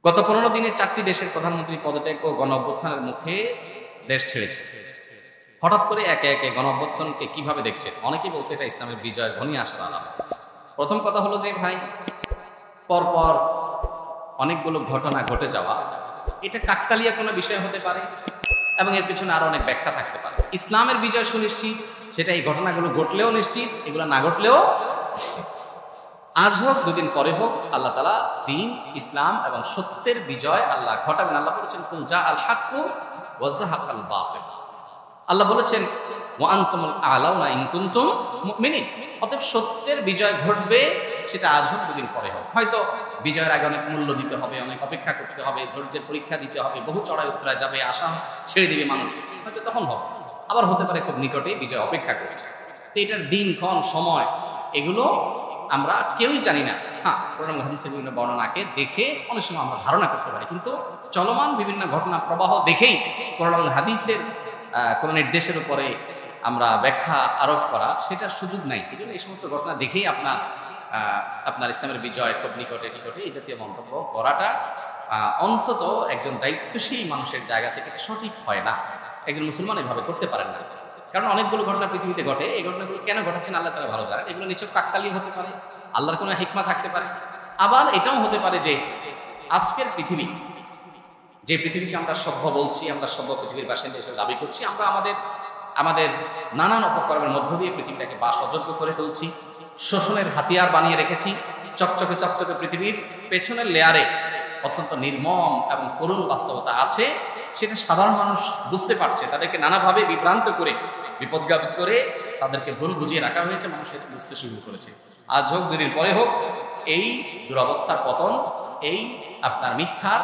গত 15 দিনে 4টি দেশের প্রধানমন্ত্রী পদত্যাগ ও গণ অভ্যুত্থানের মুখে দেশ ছেড়েছে। হঠাৎ করে একে একে গণ অভ্যুত্থানকে কিভাবে দেখছেন? অনেকেই বলছে এটা ইসলামের বিজয় ঘনিয়ে আসার আলামত। প্রথম কথা হলো যে ভাই, পরপর অনেকগুলো ঘটনা ঘটে যাওয়া এটা কাকতালীয় কোনো বিষয় হতে পারে এবং এর পিছনে আরো অনেক ব্যাখ্যা থাকতে পারে। ইসলামের বিজয় সুনিশ্চিত, সেটা এই ঘটনাগুলো ঘটলেও নিশ্চিত, এগুলো না ঘটলেও নিশ্চিত। আজ হোক দুদিন পরে হোক, আল্লাহ তাআলা দ্বীন ইসলাম এবং সত্যের বিজয় আল্লাহ ঘটাবেন। আল্লাহ বলেছেন কুল জা আল হাক্কু ওয়া যাহাকাল বাতিল। আল্লাহ বলেছেন ওয়া আনতুমুল আ'লাউনা ইন কুনতুম মুমিনিন। অতএব সত্যের বিজয় ঘটবে, সেটা আজ হোক দুদিন পরে হোক। হয়তো বিজয়ের আগে অনেক মূল্য দিতে হবে, অনেক অপেক্ষা করতে হবে, ধৈর্যের পরীক্ষা দিতে হবে, বহু চড়াই উতরায় যাবে, আশা ছেড়ে দিবে মানুষ, হয়তো তখন হবে। আবার হতে পারে খুব নিকটেই বিজয় অপেক্ষা করছে। তো এটার দিন ক্ষণ সময় এগুলো আমরা কেউই জানি না। হ্যাঁ, কোরআন হাদিসের বিভিন্ন বর্ণনাকে দেখে অনেক সময় আমরা ধারণা করতে পারি, কিন্তু চলমান বিভিন্ন ঘটনা প্রবাহ দেখেই কোরআন হাদিসের কোনো নির্দেশের উপরে আমরা ব্যাখ্যা আরোপ করা সেটার সুযোগ নাই। এই জন্য এই সমস্ত ঘটনা দেখেই আপনার ইসলামের বিজয় খুব নিকটে নিকটে এই জাতীয় মন্তব্য করাটা অন্তত একজন দায়িত্বশীল মানুষের জায়গা থেকে সঠিক হয় না। একজন মুসলমান এভাবে করতে পারেন না, কারণ অনেকগুলো ঘটনা পৃথিবীতে ঘটে। এই ঘটনাগুলো কেন ঘটাচ্ছেন আল্লাহ তাআলা ভালো জানেন। এগুলো নিছক কাকতালীয় হতে পারে, আল্লাহর কোনো হিকমা থাকতে পারে। আবার এটাও হতে পারে যে আজকের পৃথিবী, যে পৃথিবীকে আমরা সভ্য বলছি, আমরা সভ্য পৃথিবীর বাসিন্দা হিসেবে দাবি করছি, আমরা আমাদের নানান অপকর্মের মধ্য দিয়ে পৃথিবীটাকে বাস অযোগ্য করে তুলছি, শোষণের হাতিয়ার বানিয়ে রেখেছি। চকচকে তকতকে পৃথিবীর পেছনের লেয়ারে অত্যন্ত নির্মম এবং করুণ বাস্তবতা আছে, সেটা সাধারণ মানুষ বুঝতে পারছে। তাদেরকে নানাভাবে বিভ্রান্ত করে, বিপদগামী করে তাদেরকে ভুল বুঝিয়ে রাখা হয়েছে, মানুষ এটা বুঝতে শুরু করেছে। আজ হোক দুদিন পরে হোক, এই দুরবস্থার পতন, এই আপনার মিথ্যার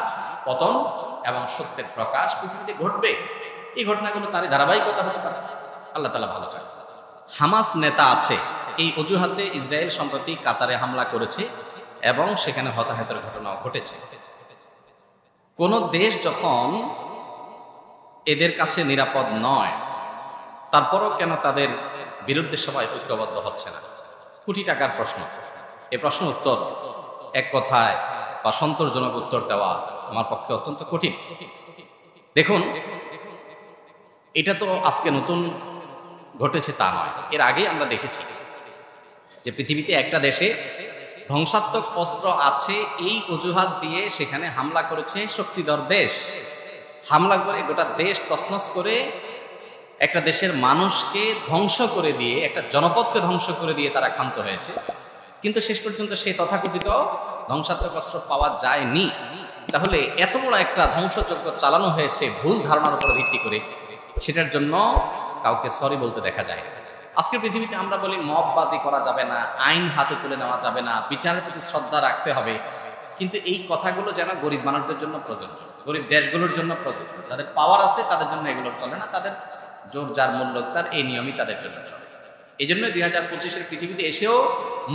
পতন এবং সত্যের প্রকাশ পৃথিবীতে ঘটবে। এই ঘটনাগুলো তারই ধারাবাহিকতা হতে পারে। আল্লাহ তাআলা ভালো চান। হামাস নেতা আছে, এই অজুহাতে ইসরায়েল সম্প্রতি কাতারে হামলা করেছে এবং সেখানে হতাহতের ঘটনাও ঘটেছে। কোন দেশ যখন এদের কাছে নিরাপদ নয়, তারপরও কেন তাদের বিরুদ্ধে সবাই ঐক্যবদ্ধ হচ্ছে না? কোটি টাকার প্রশ্ন। এ প্রশ্ন উত্তর এক কথায় বা সন্তোষজনক উত্তর দেওয়া আমার পক্ষে অত্যন্ত কঠিন। দেখুন, এটা তো আজকে নতুন ঘটেছে তা নয়। এর আগেই আমরা দেখেছি যে পৃথিবীতে একটা দেশে ধ্বংসাত্মক অস্ত্র আছে, এই অজুহাত দিয়ে সেখানে হামলা করেছে শক্তিধর দেশ। হামলা করে গোটা দেশ তছনছ করে একটা দেশের মানুষকে ধ্বংস করে দিয়ে, একটা জনপদকে ধ্বংস করে দিয়ে তারা ক্ষান্ত হয়েছে। কিন্তু শেষ পর্যন্ত সেই তথাকথিত ধ্বংসাত্মক অস্ত্র পাওয়া যায়নি। তাহলে এত বড় একটা ধ্বংসযজ্ঞ চালানো হয়েছে ভুল ধারণার উপর ভিত্তি করে, সেটার জন্য কাউকে সরি বলতে দেখা যায়। আজকের পৃথিবীতে আমরা বলি মববাজি করা যাবে না, আইন হাতে তুলে নেওয়া যাবে না, বিচারের প্রতি শ্রদ্ধা রাখতে হবে। কিন্তু এই কথাগুলো যেন গরিব মানুষদের জন্য প্রযোজ্য, গরিব দেশগুলোর জন্য প্রযোজ্য। যাদের পাওয়ার আছে তাদের জন্য এগুলো চলে না, তাদের জোর যার মূল্য তার, এই নিয়মই তাদের জন্য চলে। এই জন্য 2025-এর পৃথিবীতে এসেও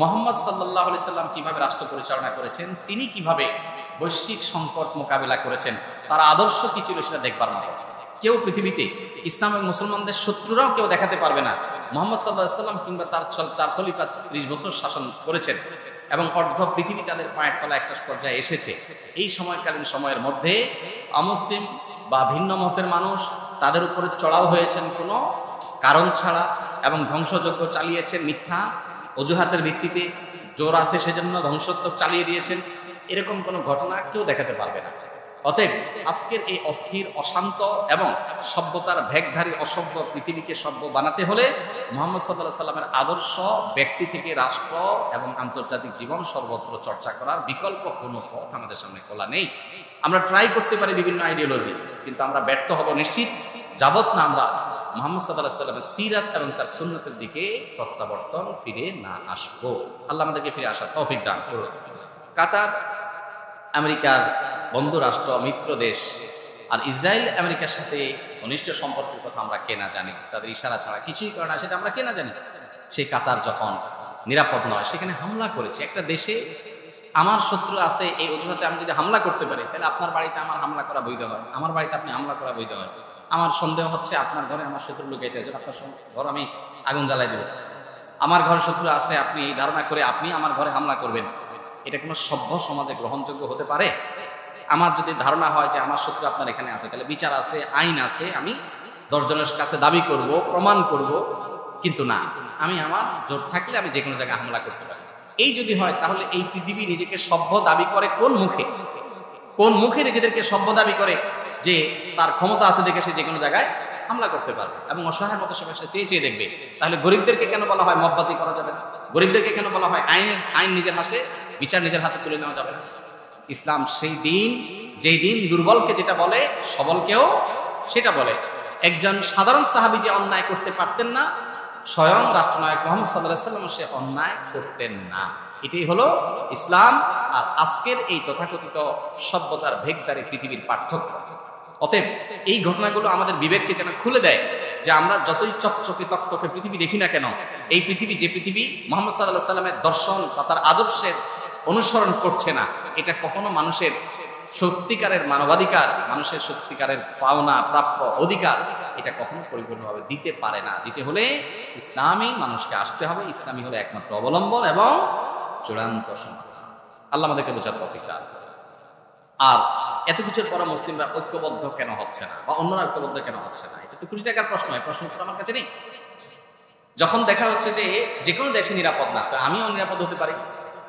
মুহাম্মদ সাল্লাল্লাহু আলাইহি সাল্লাম কিভাবে রাষ্ট্র পরিচালনা করেছেন, তিনি কিভাবে বৈশ্বিক সংকট মোকাবিলা করেছেন, তার আদর্শ কি ছিল সেটা দেখবার মতো। কেউ পৃথিবীতে ইসলাম এবং মুসলমানদের শত্রুরাও কেউ দেখাতে পারবে না মুহাম্মদ সাল্লাল্লাহু আলাইহি সাল্লাম কিংবা তার 4 খলিফা 30 বছর শাসন করেছেন এবং অর্ধ পৃথিবী তাদের পায়ের তলা একটা পর্যায়ে এসেছে। এই সময়কালীন সময়ের মধ্যে অমুসলিম বা ভিন্ন মতের মানুষ তাদের উপরে চড়াও হয়েছেন কোনো কারণ ছাড়া এবং ধ্বংসযজ্ঞ চালিয়েছেন মিথ্যা অজুহাতের ভিত্তিতে। জোর আছে সেজন্য ধ্বংসত্ব চালিয়ে দিয়েছেন, এরকম কোনো ঘটনা কেউ দেখাতে পারবে না। অতএব আজকের এই অস্থির, অশান্ত এবং সভ্যতার ভেগধারী অসভ্য পৃথিবীকে সভ্য বানাতে হলে মুহাম্মদ সাল্লাল্লাহু আলাইহি সাল্লামের আদর্শ ব্যক্তি থেকে রাষ্ট্র এবং আন্তর্জাতিক জীবন সর্বত্র চর্চা করার বিকল্প কোনো পথ আমাদের সামনে খোলা নেই। আমরা ট্রাই করতে পারি বিভিন্ন আইডিওলজি, কিন্তু আমরা ব্যর্থ হব নিশ্চিত যাবত না আমরা মুহাম্মদ সাল্লাল্লাহু আলাইহি সাল্লামের সিরাত এবং তার সুন্নতের দিকে প্রত্যাবর্তন ফিরে না আসবো। আল্লাহ আমাদেরকে ফিরে আসার তৌফিক দান করুন। কাতার আমেরিকার বন্ধু রাষ্ট্র, মিত্র দেশ, আর ইসরায়েল আমেরিকার সাথে ঘনিষ্ঠ সম্পর্কের কথা আমরা কে না জানি। তাদের ইশারা ছাড়া কিছুই করে না, সেটা আমরা কে না জানি। সেই কাতার যখন নিরাপদ নয়, সেখানে হামলা করেছে একটা দেশে। আমার শত্রু আছে এই অজুহাতে আমি যদি হামলা করতে পারি, তাহলে আপনার বাড়িতে আমার হামলা করা বৈধ হয়, আমার বাড়িতে আপনি হামলা করা বৈধ হয়। আমার সন্দেহ হচ্ছে আপনার ঘরে আমার শত্রু লুকাইতে আছে, আপনার ঘর আমি আগুন জ্বালাই দেব। আমার ঘরে শত্রু আছে, আপনি এই ধারণা করে আপনি আমার ঘরে হামলা করবেন, এটা কোনো সভ্য সমাজে গ্রহণযোগ্য হতে পারে? আমার যদি ধারণা হয় যে আমার শত্রু আপনার এখানে আছে, তাহলে বিচার আছে, আইন আছে, আমি 10 জনের কাছে দাবি করব, প্রমাণ করব। কিন্তু না, আমি আমার জোর থাকলে আমি যে কোনো জায়গায় হামলা করতে পারি। এই যদি হয়, তাহলে এই পৃথিবী নিজেকে সভ্য দাবি করে কোন মুখে? কোন মুখে নিজেদেরকে সভ্য দাবি করে যে তার ক্ষমতা আছে দেখে সে যে কোনো জায়গায় হামলা করতে পারবে এবং অসহায়ের মতো সবাই চেয়ে চেয়ে দেখবে? তাহলে গরিবদেরকে কেন বলা হয় মববাজি করা যাবে না? গরিবদেরকে কেন বলা হয় আইন নিজের হাতে, বিচার নিজের হাতে তুলে নেওয়া যাবে না? ইসলাম সেই দিন, যেই দিন দুর্বলকে যেটা বলে সবলকেও সেটা বলে। একজন সাধারণ সাহাবী যে অন্যায় করতে পারতেন না, স্বয়ং রাষ্ট্রনায়ক মুহাম্মদ সাল্লাল্লাহু আলাইহি ওয়াসাল্লাম সে অন্যায় করতেন না। এটাই হলো ইসলাম আর আজকের এই তথাকথিত সভ্যতার ভেগদারি পৃথিবীর পার্থক্য। অতএব এই ঘটনাগুলো আমাদের বিবেককে যেন খুলে দেয় যে আমরা যতই চকচকে তকতকে পৃথিবী দেখি না কেন, এই পৃথিবী যে পৃথিবী মুহাম্মদ সাল্লাল্লাহু আলাইহি ওয়াসাল্লামের দর্শন বা তার আদর্শের অনুসরণ করছে না, এটা কখনো মানুষের সত্যিকারের মানবাধিকার, মানুষের সত্যিকারের পাওনা প্রাপ্য অধিকার, এটা কখনো পরিপূর্ণভাবে দিতে পারে না। দিতে হলে ইসলামই মানুষকে আসতে হবে। ইসলামই হলো একমাত্র অবলম্বন এবং চূড়ান্ত সমাধান। আল্লাহ আমাদেরকে বোঝার তৌফিক দান করুন। আর এত কিছুর পর মুসলিমরা ঐক্যবদ্ধ কেন হচ্ছে না বা অন্যরা ঐক্যবদ্ধ কেন হচ্ছে না, এটা তো কোটি টাকার প্রশ্ন। এই প্রশ্ন উত্তর আমার কাছে নেই। যখন দেখা হচ্ছে যে কোনো দেশে নিরাপদ না, তো আমিও নিরাপদ হতে পারি।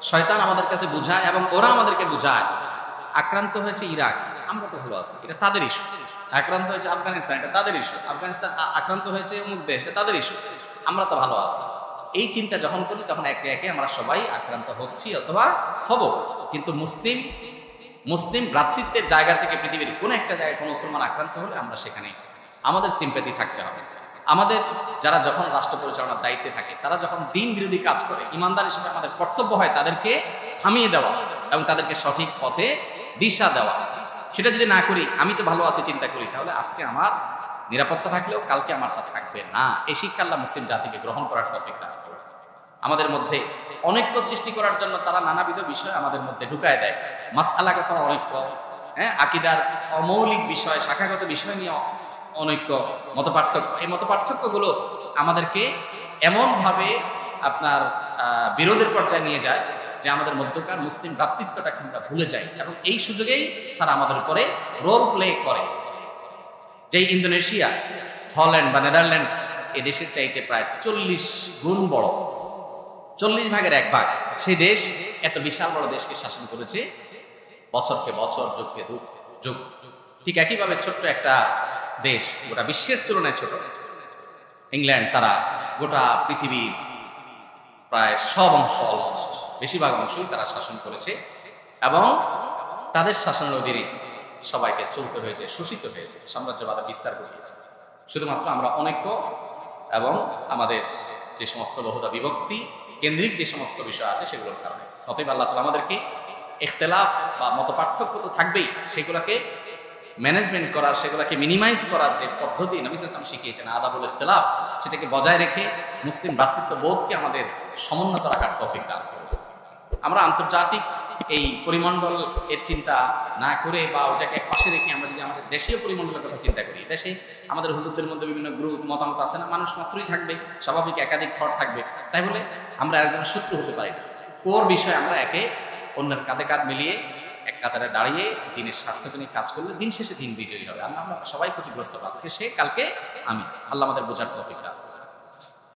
শয়তান আমাদের কাছে বুঝায় এবং ওরা আমাদেরকে বুঝায় আক্রান্ত হয়েছে ইরাক, আমরা তো ভালো আছি, এটা তাদের ইস্যু। আক্রান্ত হয়েছে আফগানিস্তান, এটা তাদের ইস্যু। আফগানিস্তান আক্রান্ত হয়েছে অমুক দেশ, এটা তাদের ইস্যু। আমরা তো ভালো আছি। এই চিন্তা যখন করি তখন একে একে আমরা সবাই আক্রান্ত হচ্ছি অথবা হব। কিন্তু মুসলিম ভ্রাতৃত্বের জায়গা থেকে পৃথিবীর কোনো একটা জায়গায় কোনো মুসলমান আক্রান্ত হলে আমরা সেখানে আমাদের সিম্প্যাথি থাকতে হবে। আমাদের যারা যখন রাষ্ট্র পরিচালনার দায়িত্বে থাকে, তারা যখন দিন বিরোধী কাজ করে, ইমানদার হিসেবে আমাদের কর্তব্য হয় তাদেরকে থামিয়ে দেওয়া এবং তাদেরকে সঠিক পথে দিশা দেওয়া। সেটা যদি না করি, আমি তো ভালো আছি চিন্তা করি, তাহলে আজকে আমার নিরাপত্তা থাকলেও কালকে আমার তা থাকবে না। এই শিক্ষা আল্লাহ মুসলিম জাতিকে গ্রহণ করার তৌফিক দান করুন। আমাদের মধ্যে অনৈক্য সৃষ্টি করার জন্য তারা নানাবিধ বিষয় আমাদের মধ্যে ঢুকায় দেয়। মাসআলাগত অনৈক্য, আকীদার অমৌলিক বিষয়, শাখাগত বিষয় নিয়ে অনৈক্য, মতপার্থক্য। এই মতপার্থক্যগুলো আমাদেরকে এমনভাবে আপনার বিরোধের পর্যায়ে নিয়ে যায় যে আমাদের মধ্যকার মুসলিম ভ্রাতৃত্বটাকে আমরা ভুলে যাই এবং এই সুযোগেই তারা আমাদের উপরে রোল প্লে করে। যেই ইন্দোনেশিয়া, হল্যান্ড বা নেদারল্যান্ড এই দেশের চাইতে প্রায় 40 গুণ বড়, 40 ভাগের 1 ভাগ, সেই দেশ এত বিশাল বড় দেশকে শাসন করেছে বছরকে বছর, যুগকে যুগ। ঠিক একইভাবে ছোট্ট একটা দেশ, গোটা বিশ্বের তুলনায় ছোট ইংল্যান্ড, তারা গোটা পৃথিবীর প্রায় সব অংশ, অলমোস্ট বেশিরভাগ অংশই তারা শাসন করেছে এবং তাদের শাসনের অধীনে সবাইকে চলতে হয়েছে, শোষিত হয়েছে, সাম্রাজ্যবাদের বিস্তার ঘটিয়েছে। শুধুমাত্র আমরা অনৈক্য এবং আমাদের যে সমস্ত বহুদা বিভক্তি কেন্দ্রিক যে সমস্ত বিষয় আছে সেগুলোর কারণে। অতএব আল্লাহ তাআলা আমাদেরকে ইখতিলাফ বা মতপার্থক্য তো থাকবেই, সেগুলোকে ম্যানেজমেন্ট করার, সেগুলোকে মিনিমাইজ করার যে পদ্ধতি নবী সাল্লাল্লাহু আলাইহি ওয়াসাল্লাম শিখিয়েছেন, আদাবুল ইখতিলাফ, সেটাকে বজায় রেখে মুসলিম ভ্রাতৃত্ব বোধকে আমাদের সমুন্নত রাখার তৌফিক দান করুন। আমরা আন্তর্জাতিক এই পরিমণ্ডল এর চিন্তা না করে বা ওটাকে এক পাশে রেখে আমরা যদি আমাদের দেশীয় পরিমণ্ডলের কথা চিন্তা করি, দেশে আমাদের হুজুরদের মধ্যে বিভিন্ন গ্রুপ মতামত আছে না, মানুষ মাত্রই থাকবে, স্বাভাবিক একাধিক থট থাকবে, তাই বলে আমরা একজনের শত্রু হতে পারি না। কোর বিষয়ে আমরা একে অন্যের কাঁধে কাঁধ মিলিয়ে এক কাতারে দাঁড়িয়ে দিনের স্বার্থকে নিয়ে কাজ করলে দিন শেষে দিন বিজয়ী হবে। আমরা সবাই ক্ষতিগ্রস্ত, আজকে সে কালকে আমি। আল্লাহ আমাদের বোঝার তৌফিক দান।